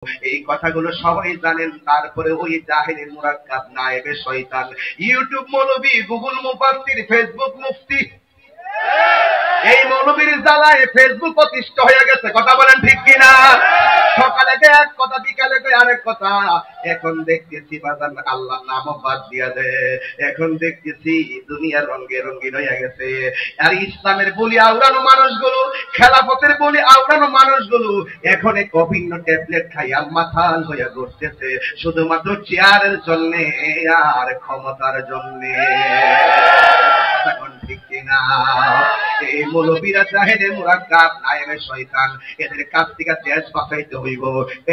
এই কথাগুলো সবাই জানেন, তারপরে ওই জাহেলের মুরাক্কাব নায়েবে শয়তান ইউটিউব মৌলবী, গুগল মুফাসসির, ফেসবুক মুফতি, এই মৌলবীর জ্বালায় ফেসবুক অতিষ্ঠ হয়ে গেছে। কথা বলেন ঠিক কিনা? সকালে এক কথা, বিকালে আরেক কথা। এখন দেখতেছি বাজার আল্লাহর নামও বাদ দিয়া দেয়। এখন দেখতেছি দুনিয়ার রঙে রঙিন হয়ে গেছে। আর ইসলামের বলি আওড়ানো মানুষগুলো, খেলাফতের বলি আওড়ানো মানুষগুলো এখন এক অভিন্ন ট্যাবলেট খাইয়া মাথাল হইয়া ঘুরতেছে, শুধুমাত্র চেয়ারের জন্য আর ক্ষমতার জন্য। এখন ঠিক কিনা? এই মৌলবীরা জাহেলের মুরাক্কাব নায়েবে শয়তান, এদের কাছ থেকে দেশ বাঁচাইতে হইব,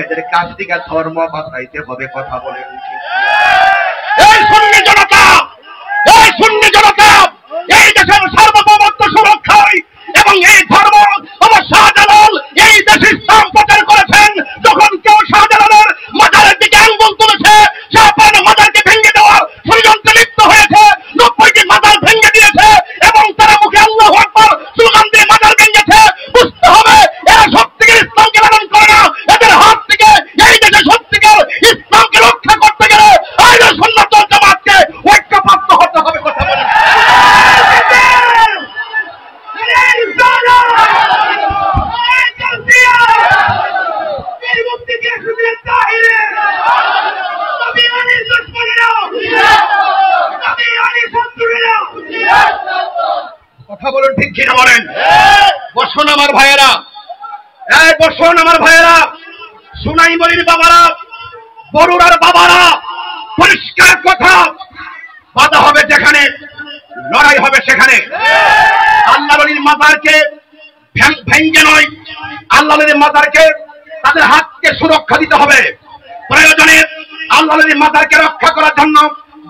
এদের কাছ থেকে ধর্ম বাঁচাইতে হবে। কথা বলেন ঠিক? এই সুন্নি জনতা, এই সুন্নি জনতা এই দেশের সার্বভৌমত্ব সুরক্ষায় এবং এই ধর্ম আমার শাহজালাল এই দেশে ইসলাম প্রচার করেছেন। যখন কেউ শাহজালালের মাজারের দিকে আঙ্গুল তুলেছে, শাহজালালের মাজারকে ভেঙে দেওয়ার ষড়যন্ত্রে লিপ্ত হয়েছে, 90টি মাজার ভেঙে দিয়েছে এবং তারা মুখে আল্লাহু আকবার স্লোগান দিয়ে মাজার ভেঙেছে। বুঝতে হবে এরা সত্যিকার ইসলামকে লালন করে না। এদের হাত থেকে এই দেশে সত্যিকার ইসলামকে রক্ষা করতে গেলে আহলে সুন্নাত ওয়াল জামাতকে ঐক্যবদ্ধ হতে হবে। কথা বলেন। কথা বলুন ঠিক কিনা বলেন? বসুন আমার ভাইয়েরা, বসুন আমার ভাইয়েরা, সুনাই বলির বাবারা, বরুড়ার বাবারা, পরিষ্কার কথা, বাধা হবে যেখানে, লড়াই হবে সেখানে। আল্লাহ বলির মাজারকে ভেঙ্গে নয়, আল্লাহ বলির মাজারকে তাদের হাতকে সুরক্ষা দিতে হবে। প্রয়োজনে আল্লাহ বলির মাজারকে রক্ষা করার জন্য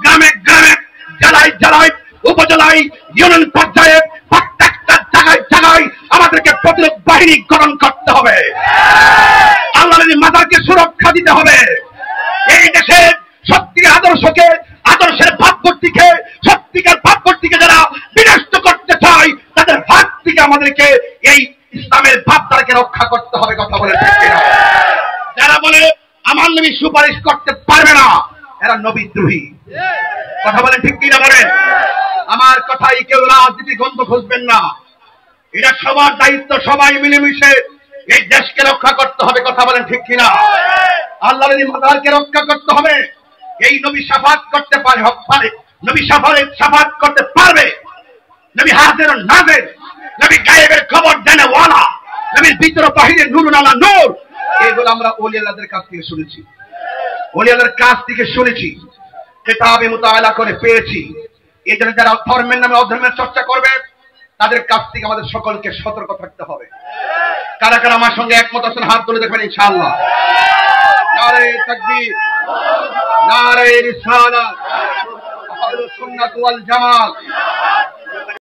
গ্রামে গ্রামে, জেলায় জেলায়, উপজেলায়, ইউনিয়ন পর্যায়ে প্রত্যেকটা জায়গায় জায়গায় আমাদেরকে প্রতিরোধ বাহিনী গঠন করতে হবে। আল্লাহর মাজারকে সুরক্ষা দিতে হবে। এই দেশে সত্যিকার আদর্শকে, আদর্শের ভাবমূর্তিকে, সত্যিকার ভাবমূর্তিকে যারা বিনষ্ট করতে চায় তাদের হাত থেকে আমাদেরকে এই ইসলামের ভাবধারাকে রক্ষা করতে হবে। কথা বলে ঠিক কিনা? যারা বলে আমার নবী সুপারিশ করতে পারবে না, এরা নবীদ্রোহী। কথা বলেন ঠিক কিনা বলেন? আমার কথাই কেউ রাজনীতি গন্ধ খুঁজবেন না। এটা সবার দায়িত্ব, সবাই মিলেমিশে এই দেশকে রক্ষা করতে হবে। কথা বলেন ঠিক কিনা? আল্লাহর মাজারকে রক্ষা করতে হবে। এই নবী শাফাত করতে পারে, নবী শাফাত করতে পারবে। নবী হাজির নাজির, নবী গায়েবের খবর জানে ওয়ালা, নবীর ভিতর বাহিরে নূরুন আলা নূর। এগুলো আমরা ওলি আল্লাহদের কাছ থেকে শুনেছি, ওলি আল্লাহর কাছ থেকে শুনেছি, কিতাবে মুতাআলা করে পেয়েছি। এই জন্য যারা ধর্মের নামে অধর্মের চর্চা করবে তাদের কাছ থেকে আমাদের সকলকে সতর্ক থাকতে হবে। কারা কারা আমার সঙ্গে একমত আছেন হাত তুলে দেখবেন ইনশাআল্লাহ। নারে তাকবীর, নারে রিসালাত, আহলুস সুন্নাত ওয়াল জামাত।